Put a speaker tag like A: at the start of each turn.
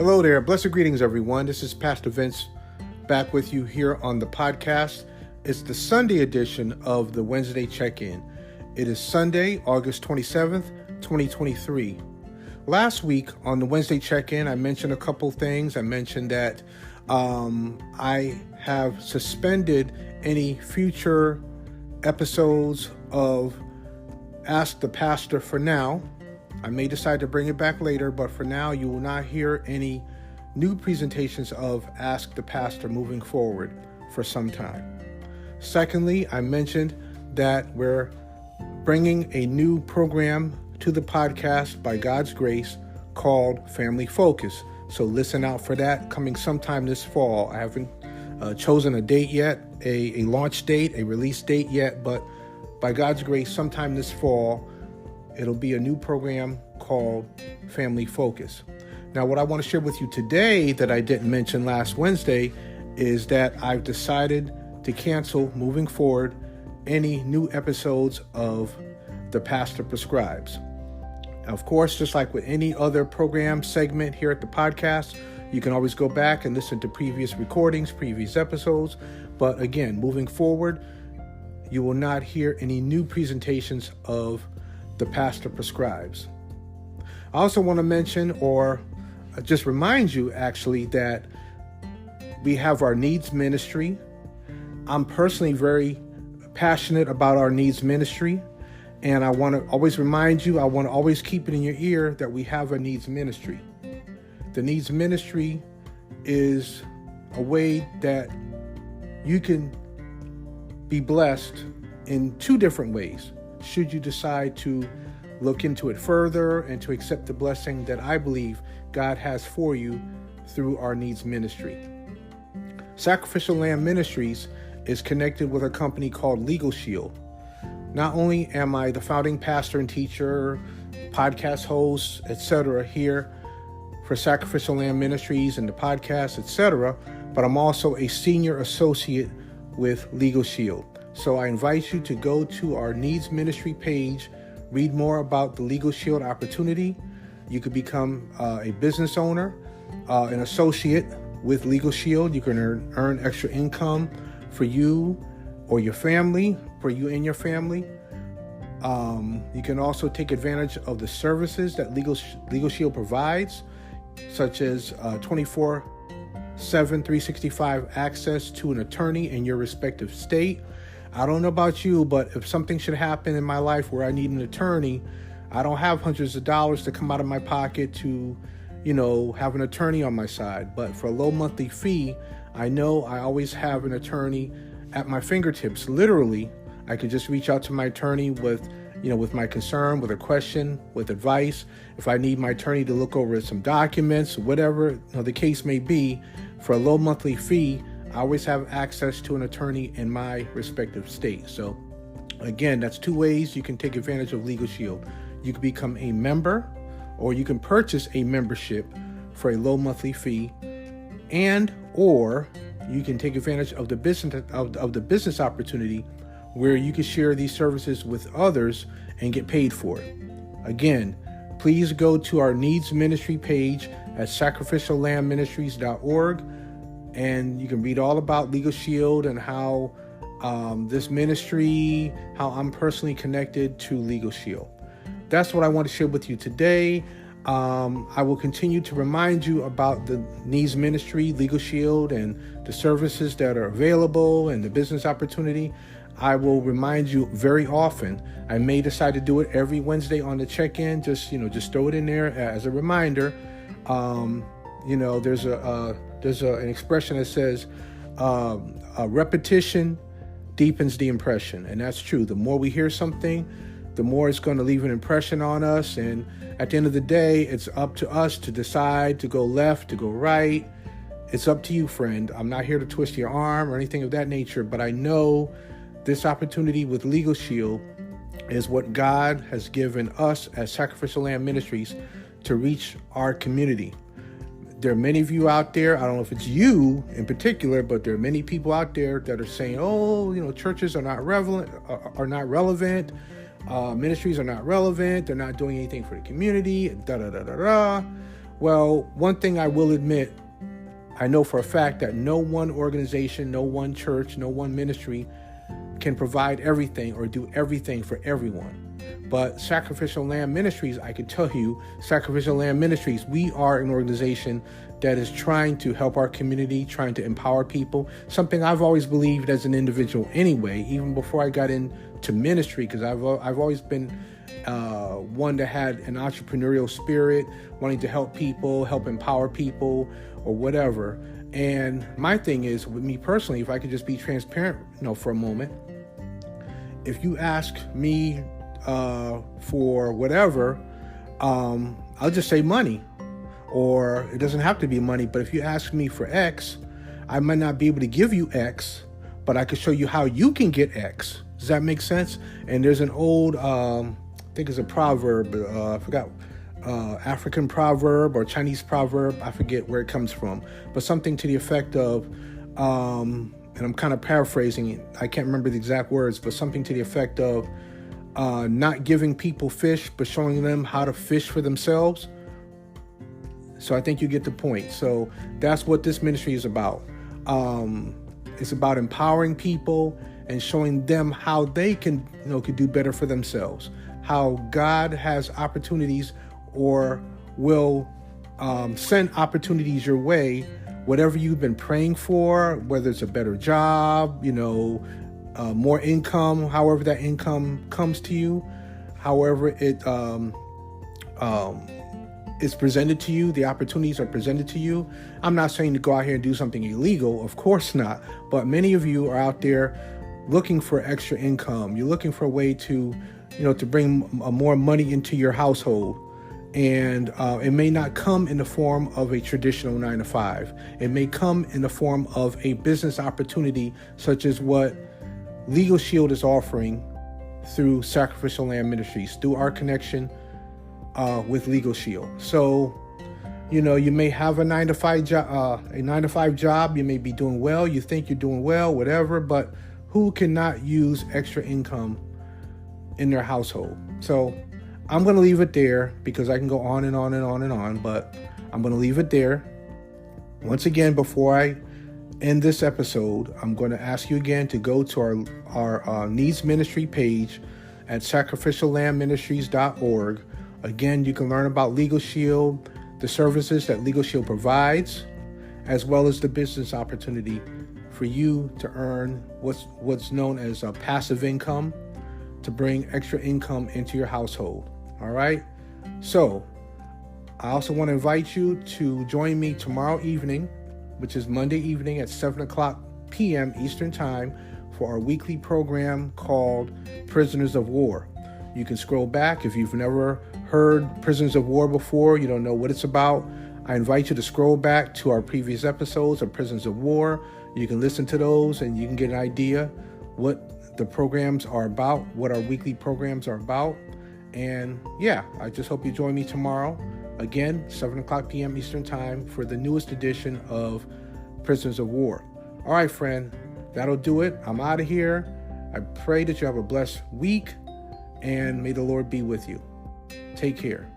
A: Hello there. Blessed greetings, everyone. This is Pastor Vince back with you here on the podcast. It's the Sunday edition of the Wednesday check-in. It is Sunday, August 27th, 2023. Last week on the Wednesday check-in, I mentioned a couple things. I mentioned that I have suspended any future episodes of Ask the Pastor for now. I may decide to bring it back later, but for now, you will not hear any new presentations of Ask the Pastor moving forward for some time. Secondly, I mentioned that we're bringing a new program to the podcast by God's grace called Family Focus. So listen out for that coming sometime this fall. I haven't chosen a date yet, a launch date, a release date yet, but by God's grace, sometime this fall, it'll be a new program called Family Focus. Now, what I want to share with you today that I didn't mention last Wednesday is that I've decided to cancel, moving forward, any new episodes of The Pastor Prescribes. Of course, just like with any other program segment here at the podcast, you can always go back and listen to previous recordings, previous episodes. But again, moving forward, you will not hear any new presentations of The Pastor Prescribes. I also want to mention, or just remind you actually, that we have our needs ministry. I'm personally very passionate about our needs ministry, and I want to always remind you, I want to always keep it in your ear that we have a needs ministry. The needs ministry is a way that you can be blessed in two different ways, should you decide to look into it further and to accept the blessing that I believe God has for you through our needs ministry. Sacrificial Lamb Ministries is connected with a company called Legal Shield. Not only am I the founding pastor and teacher, podcast host, etc. here for Sacrificial Lamb Ministries and the podcast, etc., but I'm also a senior associate with Legal Shield. So I invite you to go to our needs ministry page, read more about the Legal Shield opportunity. You could become a business owner, an associate with Legal Shield. You can earn extra income for you or your family, for you and your family. You can also take advantage of the services that Legal Shield provides, such as 24/7, 365 access to an attorney in your respective state. I don't know about you, but if something should happen in my life where I need an attorney, I don't have hundreds of dollars to come out of my pocket to, have an attorney on my side. But for a low monthly fee, I know I always have an attorney at my fingertips. Literally, I could just reach out to my attorney with my concern, with a question, with advice. If I need my attorney to look over some documents, whatever the case may be, for a low monthly fee, I always have access to an attorney in my respective state. So again, that's two ways you can take advantage of Legal Shield. You can become a member, or you can purchase a membership for a low monthly fee, or you can take advantage of the business opportunity where you can share these services with others and get paid for it. Again, please go to our needs ministry page at sacrificiallambministries.org. And you can read all about Legal Shield and how this ministry, how I'm personally connected to Legal Shield. That's what I want to share with you today. I will continue to remind you about the needs ministry, Legal Shield, and the services that are available and the business opportunity. I will remind you very often. I may decide to do it every Wednesday on the check-in. Just throw it in there as a reminder. There's an expression that says, repetition deepens the impression. And that's true. The more we hear something, the more it's going to leave an impression on us. And at the end of the day, it's up to us to decide to go left, to go right. It's up to you, friend. I'm not here to twist your arm or anything of that nature, but I know this opportunity with Legal Shield is what God has given us as Sacrificial Lamb Ministries to reach our community. There are many of you out there, I don't know if it's you in particular, but there are many people out there that are saying, churches are not relevant, ministries are not relevant, they're not doing anything for the community, Well, one thing I will admit, I know for a fact that no one organization, no one church, no one ministry can provide everything or do everything for everyone. But Sacrificial Lamb Ministries, I can tell you, Sacrificial Lamb Ministries, we are an organization that is trying to help our community, trying to empower people, something I've always believed as an individual anyway, even before I got into ministry, because I've always been one that had an entrepreneurial spirit, wanting to help people, help empower people, or whatever. And my thing is, with me personally, if I could just be transparent, for a moment, if you ask me for whatever, I'll just say money, or it doesn't have to be money. But if you ask me for X, I might not be able to give you X, but I could show you how you can get X. Does that make sense? And there's an old, I think it's a proverb, I forgot, African proverb or Chinese proverb, I forget where it comes from, but something to the effect of, and I'm kind of paraphrasing it, I can't remember the exact words, but something to the effect of not giving people fish, but showing them how to fish for themselves. So I think you get the point. So that's what this ministry is about. It's about empowering people and showing them how they can do better for themselves, how God has opportunities or will send opportunities your way, whatever you've been praying for, whether it's a better job, more income, however that income comes to you, however it is presented to you, the opportunities are presented to you. I'm not saying to go out here and do something illegal, of course not, but many of you are out there looking for extra income. You're looking for a way to, to bring more money into your household. And it may not come in the form of a traditional 9-to-5. It may come in the form of a business opportunity, such as what Legal Shield is offering through Sacrificial Lamb Ministries, through our connection with Legal Shield. So, you may have a 9-to-5 job. You may be doing well. You think you're doing well, whatever. But who cannot use extra income in their household? So I'm going to leave it there because I can go on and on and on and on, but I'm going to leave it there. Once again, before I end this episode, I'm going to ask you again to go to our Needs Ministry page at sacrificiallambministries.org. Again, you can learn about Legal Shield, the services that Legal Shield provides, as well as the business opportunity for you to earn what's known as a passive income, to bring extra income into your household. All right. So I also want to invite you to join me tomorrow evening, which is Monday evening at 7:00 p.m. Eastern Time, for our weekly program called Prisoners of War. You can scroll back. If you've never heard Prisoners of War before, you don't know what it's about, I invite you to scroll back to our previous episodes of Prisoners of War. You can listen to those and you can get an idea what the programs are about, what our weekly programs are about. And yeah, I just hope you join me tomorrow, again, 7:00 p.m. Eastern Time, for the newest edition of Prisoners of War. All right, friend, that'll do it. I'm out of here. I pray that you have a blessed week, and may the Lord be with you. Take care.